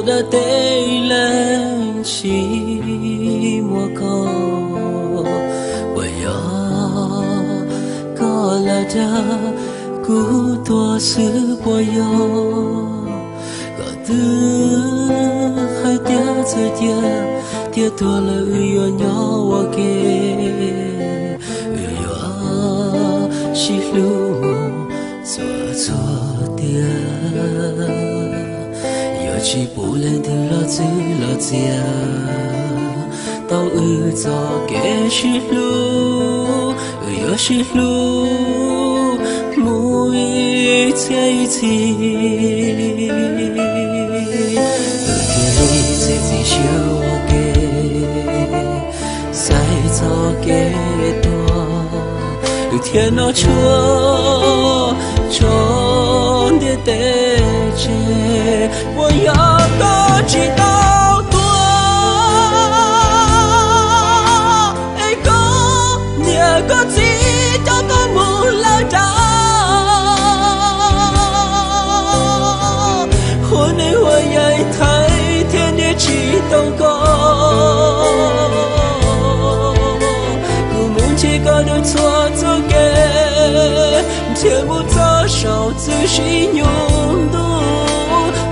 đã tê lên chỉ mua có bởi giờ có là đã cú tua sư bởi giờ có thứ hai tia chơi tia tua là yêu nhau ok yêu chỉ lu cho tia chỉ bù lên từ lo chia tao cho kẻ chỉ lu chỉ lu mũi chạy chi thiên lý chiều kề sai cho kẻ tua thiên nó chúa trốn để tê chê我要高举到多，哎哥，你个自找个木来找，我内我也太天天去祷告，古梦几个都错走给，天不早少自己用度。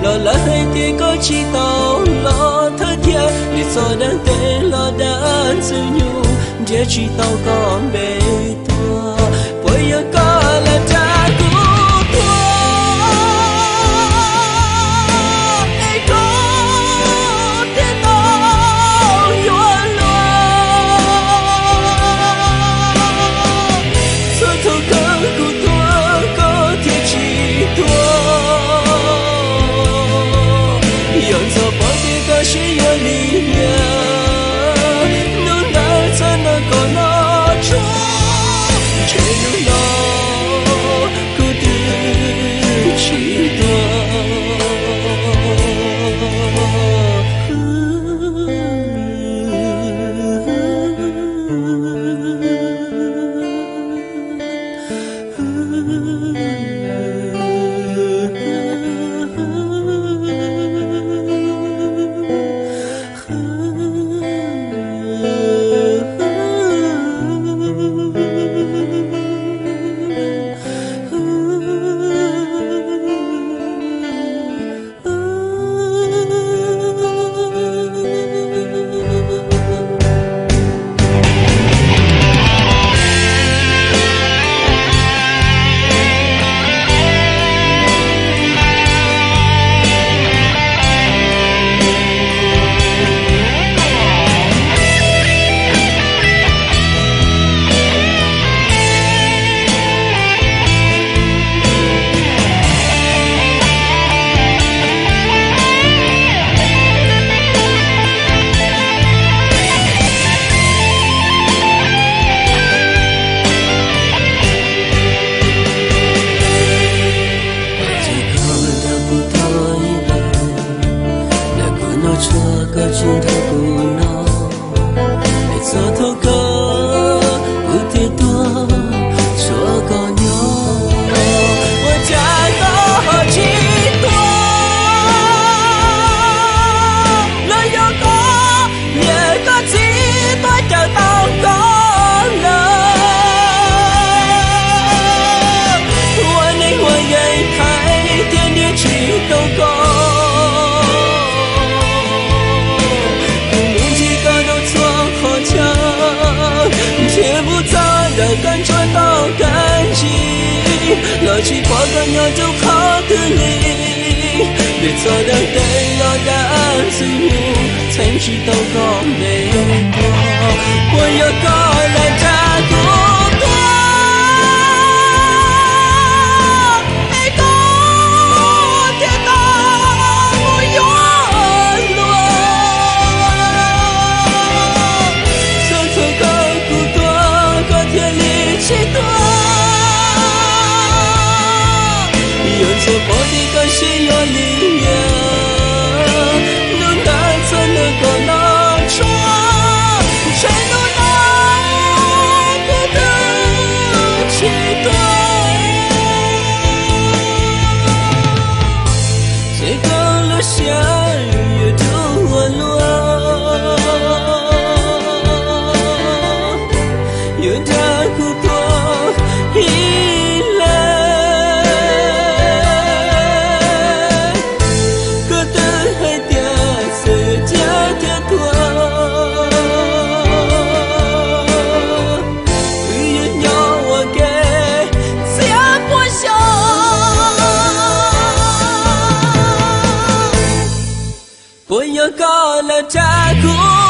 lo là hai tia có chỉ tao lo thơ thiên để cho đang tê lo đang giữ nhu để chỉ tao có bề tua bởi giờ có là cha của tua ai có thế nào yêu lo cho thâu cơ của tua có thể chỉ tua是有力量，能带才能够拿出，却能拿孤独几多。感觉到感激，乐起破个鸟就好的你，别错的对了的安自由，才知道高美多，我要高来扎多多，爱高跌倒我愿落，层层高苦多，高天里起多，有错破的个心有力量，能难才能够拿出，谁能拿不得起多，最高了下雨。不要搞了太苦。